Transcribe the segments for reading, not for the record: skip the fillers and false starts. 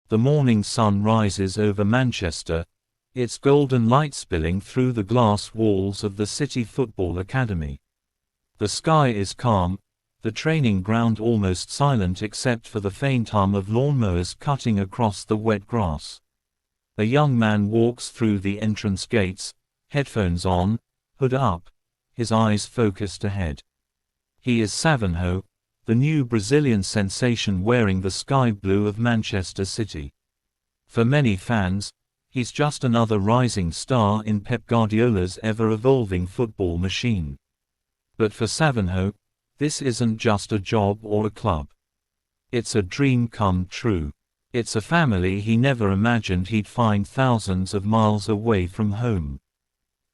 The morning sun rises over Manchester, its golden light spilling through the glass walls of the City Football Academy. The sky is calm, the training ground almost silent except for the faint hum of lawnmowers cutting across the wet grass. A young man walks through the entrance gates, headphones on, hood up, his eyes focused ahead. He is Savinho, the new Brazilian sensation wearing the sky blue of Manchester City. For many fans, he's just another rising star in Pep Guardiola's ever-evolving football machine. But for Savinho, this isn't just a job or a club. It's a dream come true. It's a family he never imagined he'd find thousands of miles away from home.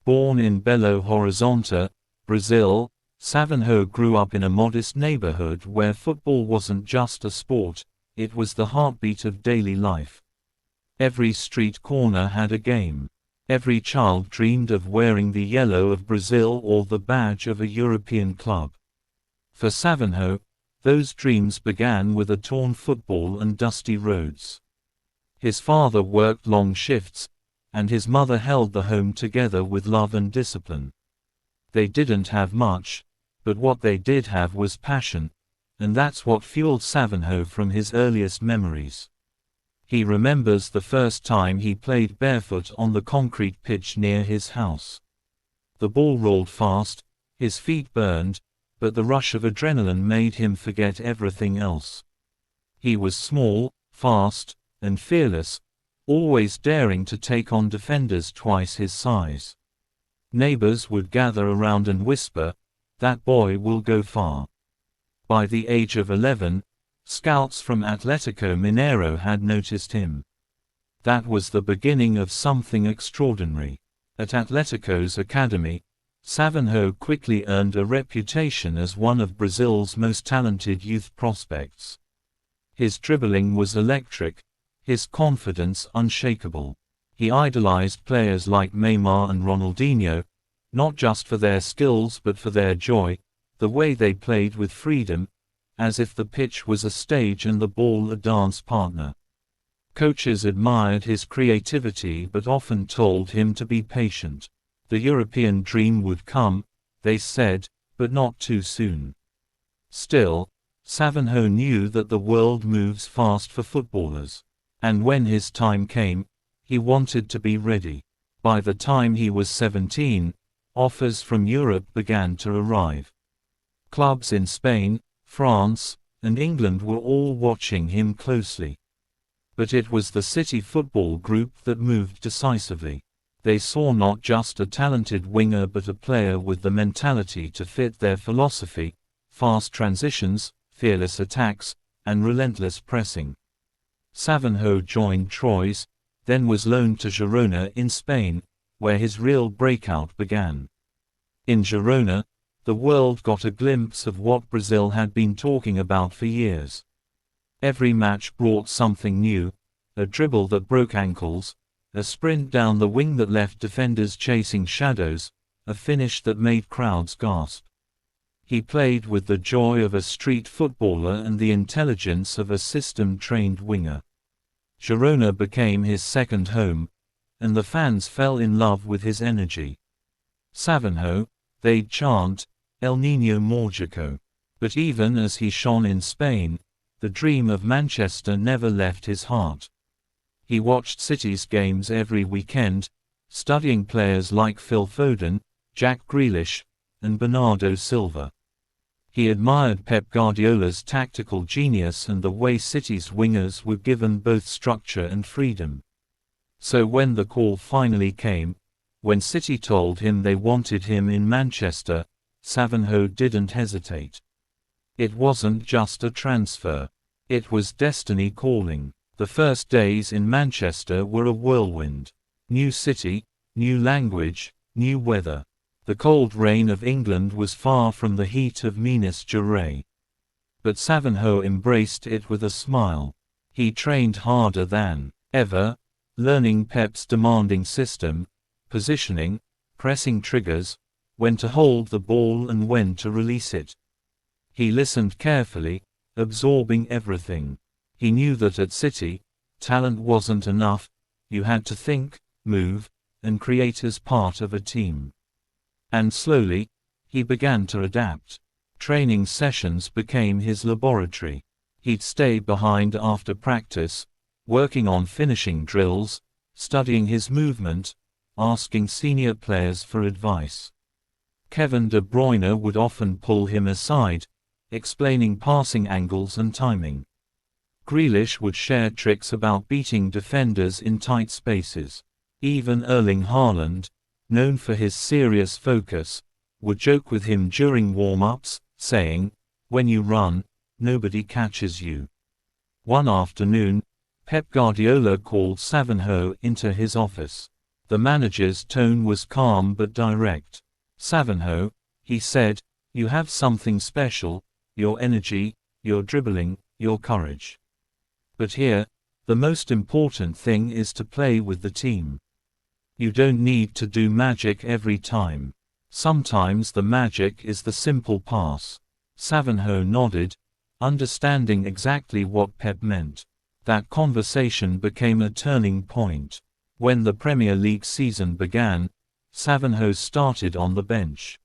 Born in Belo Horizonte, Brazil, Savinho grew up in a modest neighborhood where football wasn't just a sport, it was the heartbeat of daily life. Every street corner had a game. Every child dreamed of wearing the yellow of Brazil or the badge of a European club. For Savinho, those dreams began with a torn football and dusty roads. His father worked long shifts, and his mother held the home together with love and discipline. They didn't have much, but what they did have was passion, and that's what fueled Savinho from his earliest memories. He remembers the first time he played barefoot on the concrete pitch near his house. The ball rolled fast, his feet burned, but the rush of adrenaline made him forget everything else. He was small, fast, and fearless, always daring to take on defenders twice his size. Neighbors would gather around and whisper, "That boy will go far." By the age of 11, scouts from Atletico Mineiro had noticed him. That was the beginning of something extraordinary. At Atletico's academy, Savinho quickly earned a reputation as one of Brazil's most talented youth prospects. His dribbling was electric, his confidence unshakable. He idolized players like Neymar and Ronaldinho, not just for their skills but for their joy, the way they played with freedom, as if the pitch was a stage and the ball a dance partner. Coaches admired his creativity but often told him to be patient. The European dream would come, they said, but not too soon. Still, Savinho knew that the world moves fast for footballers. And when his time came, he wanted to be ready. By the time he was 17, offers from Europe began to arrive. Clubs in Spain, France, and England were all watching him closely. But it was the City Football Group that moved decisively. They saw not just a talented winger but a player with the mentality to fit their philosophy: fast transitions, fearless attacks, and relentless pressing. Savinho joined Troyes, then was loaned to Girona in Spain, where his real breakout began. In Girona, the world got a glimpse of what Brazil had been talking about for years. Every match brought something new: a dribble that broke ankles, a sprint down the wing that left defenders chasing shadows, a finish that made crowds gasp. He played with the joy of a street footballer and the intelligence of a system-trained winger. Girona became his second home, and the fans fell in love with his energy. Savinho, they'd chant, "El Niño Mágico." But even as he shone in Spain, the dream of Manchester never left his heart. He watched City's games every weekend, studying players like Phil Foden, Jack Grealish, and Bernardo Silva. He admired Pep Guardiola's tactical genius and the way City's wingers were given both structure and freedom. So when the call finally came, when City told him they wanted him in Manchester, Savinho didn't hesitate. It wasn't just a transfer. It was destiny calling. The first days in Manchester were a whirlwind. New city, new language, new weather. The cold rain of England was far from the heat of Minas Gerais. But Savinho embraced it with a smile. He trained harder than ever, learning Pep's demanding system, positioning, pressing triggers, when to hold the ball and when to release it. He listened carefully, absorbing everything. He knew that at City, Talent wasn't enough, you had to think, move, and create as part of a team. And slowly, he began to adapt. Training sessions became his laboratory. He'd stay behind after practice, working on finishing drills, studying his movement, asking senior players for advice. Kevin De Bruyne would often pull him aside, explaining passing angles and timing. Grealish would share tricks about beating defenders in tight spaces. Even Erling Haaland, known for his serious focus, would joke with him during warm-ups, saying, "When you run, nobody catches you." One afternoon, Pep Guardiola called Savinho into his office. The manager's tone was calm but direct. "Savinho," he said, "you have something special, your energy, your dribbling, your courage. But here, the most important thing is to play with the team. You don't need to do magic every time. Sometimes the magic is the simple pass." Savinho nodded, understanding exactly what Pep meant. That conversation became a turning point. When the Premier League season began, Savinho started on the bench.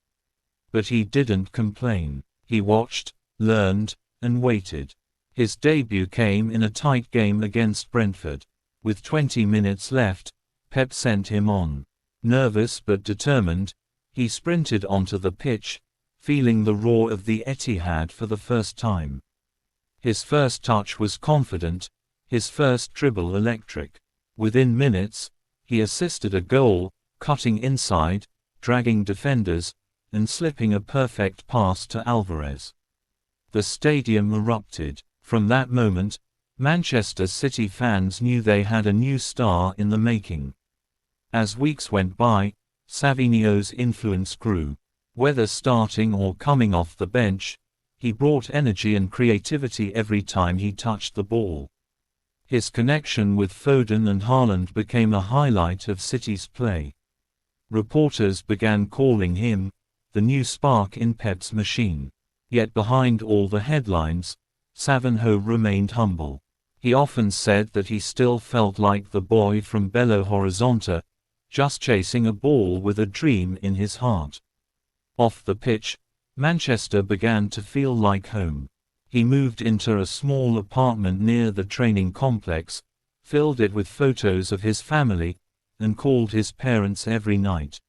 But he didn't complain. He watched, learned, and waited. His debut came in a tight game against Brentford. With 20 minutes left, Pep sent him on. Nervous but determined, he sprinted onto the pitch, feeling the roar of the Etihad for the first time. His first touch was confident, his first dribble electric. Within minutes, he assisted a goal, cutting inside, dragging defenders, and slipping a perfect pass to Alvarez. The stadium erupted. From that moment, Manchester City fans knew they had a new star in the making. As weeks went by, Savinho's influence grew. Whether starting or coming off the bench, he brought energy and creativity every time he touched the ball. His connection with Foden and Haaland became a highlight of City's play. Reporters began calling him the new spark in Pep's machine. Yet behind all the headlines, Savinho remained humble. He often said that he still felt like the boy from Belo Horizonte, just chasing a ball with a dream in his heart. Off the pitch, Manchester began to feel like home. He moved into a small apartment near the training complex, filled it with photos of his family, and called his parents every night.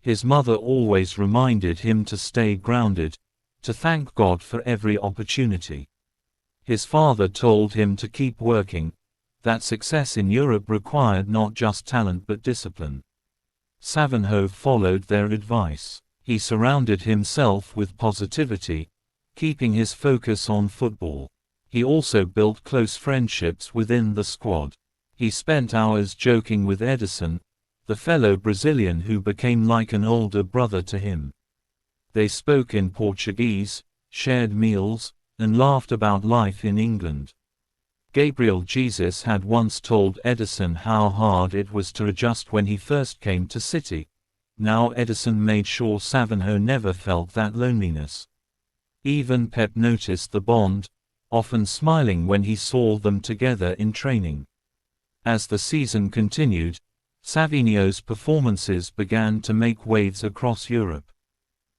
His mother always reminded him to stay grounded, to thank God for every opportunity. His father told him to keep working, that success in Europe required not just talent but discipline. Savinho followed their advice. He surrounded himself with positivity, keeping his focus on football. He also built close friendships within the squad. He spent hours joking with Edison, the fellow Brazilian who became like an older brother to him. They spoke in Portuguese, shared meals, and laughed about life in England. Gabriel Jesus had once told Edison how hard it was to adjust when he first came to City. Now Edison made sure Savinho never felt that loneliness. Even Pep noticed the bond, often smiling when he saw them together in training. As the season continued, Savinho's performances began to make waves across Europe.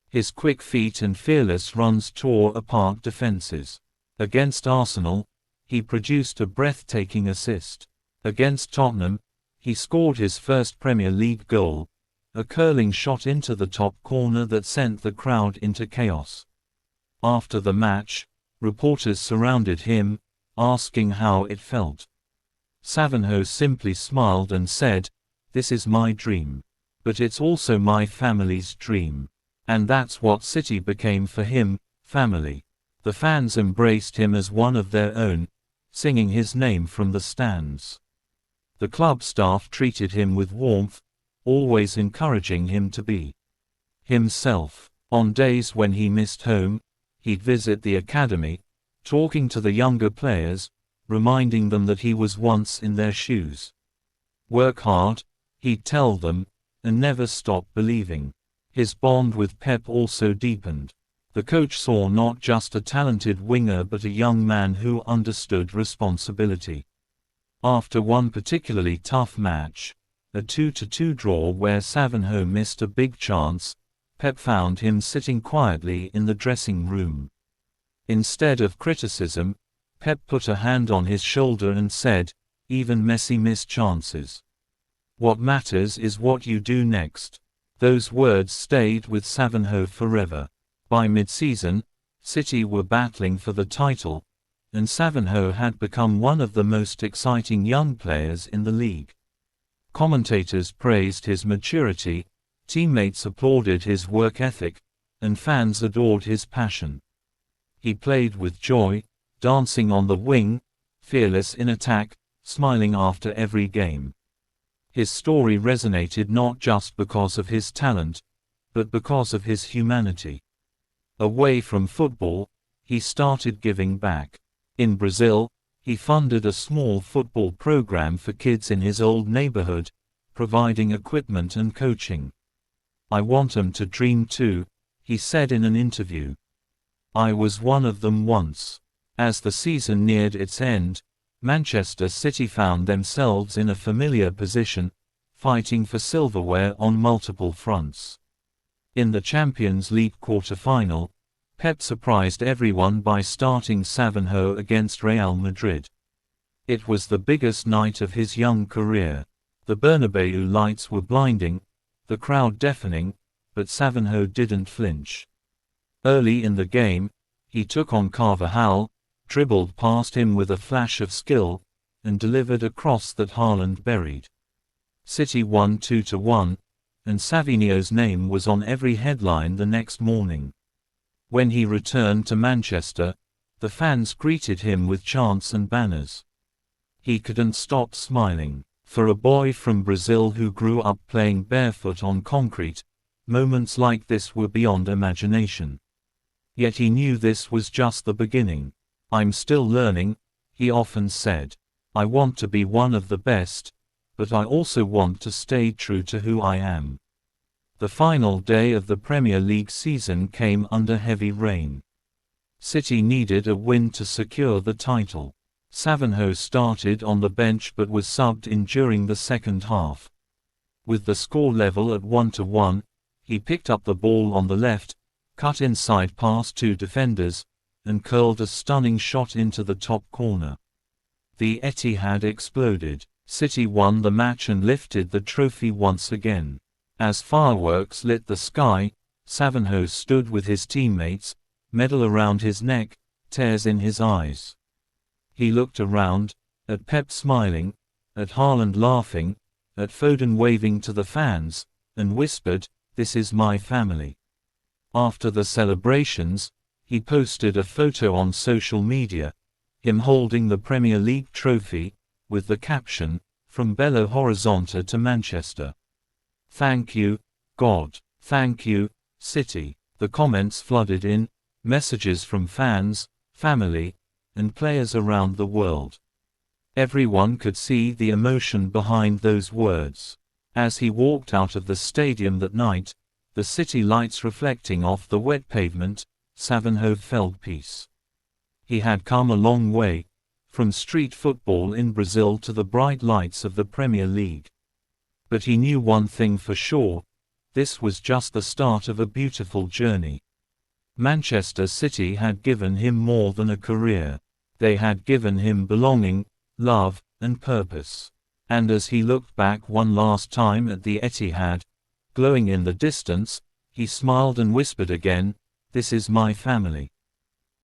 His quick feet and fearless runs tore apart defenses. Against Arsenal, he produced a breathtaking assist. Against Tottenham, he scored his first Premier League goal, a curling shot into the top corner that sent the crowd into chaos. After the match, reporters surrounded him, asking how it felt. Savinho simply smiled and said, "This is my dream. But it's also my family's dream." And that's what City became for him, family. The fans embraced him as one of their own, singing his name from the stands. The club staff treated him with warmth, always encouraging him to be himself. On days when he missed home, he'd visit the academy, talking to the younger players, reminding them that he was once in their shoes. Work hard, he'd tell them, and never stop believing. His bond with Pep also deepened. The coach saw not just a talented winger but a young man who understood responsibility. After one particularly tough match, a 2-2 draw where Savinho missed a big chance, Pep found him sitting quietly in the dressing room. Instead of criticism, Pep put a hand on his shoulder and said, "Even Messi missed chances. What matters is what you do next." Those words stayed with Savinho forever. By mid-season, City were battling for the title, and Savinho had become one of the most exciting young players in the league. Commentators praised his maturity, teammates applauded his work ethic, and fans adored his passion. He played with joy, dancing on the wing, fearless in attack, smiling after every game. His story resonated not just because of his talent, but because of his humanity. Away from football, he started giving back. In Brazil, he funded a small football program for kids in his old neighborhood, providing equipment and coaching. "I want them to dream too," he said in an interview. "I was one of them once." As the season neared its end, Manchester City found themselves in a familiar position, fighting for silverware on multiple fronts. In the Champions League quarter-final, Pep surprised everyone by starting Savinho against Real Madrid. It was the biggest night of his young career. The Bernabeu lights were blinding, the crowd deafening, but Savinho didn't flinch. Early in the game, he took on Carvajal, dribbled past him with a flash of skill, and delivered a cross that Haaland buried. City won 2-1, and Savinho's name was on every headline the next morning. When he returned to Manchester, the fans greeted him with chants and banners. He couldn't stop smiling. For a boy from Brazil who grew up playing barefoot on concrete, moments like this were beyond imagination. Yet he knew this was just the beginning. "I'm still learning," he often said. "I want to be one of the best, but I also want to stay true to who I am." The final day of the Premier League season came under heavy rain. City needed a win to secure the title. Savinho started on the bench but was subbed in during the second half. With the score level at 1-1, he picked up the ball on the left, cut inside past two defenders, and curled a stunning shot into the top corner. The Etihad exploded. City won the match and lifted the trophy once again. As fireworks lit the sky, Savinho stood with his teammates, medal around his neck, tears in his eyes. He looked around, at Pep smiling, at Haaland laughing, at Foden waving to the fans, and whispered, "This is my family." After the celebrations, he posted a photo on social media, him holding the Premier League trophy, with the caption, "From Belo Horizonte to Manchester. Thank you, God. Thank you, City." The comments flooded in, messages from fans, family, and players around the world. Everyone could see the emotion behind those words. As he walked out of the stadium that night, the city lights reflecting off the wet pavement, Savinho felt peace. He had come a long way, from street football in Brazil to the bright lights of the Premier League. But he knew one thing for sure: this was just the start of a beautiful journey. Manchester City had given him more than a career. They had given him belonging, love, and purpose. And as he looked back one last time at the Etihad, glowing in the distance, he smiled and whispered again, "This is my family."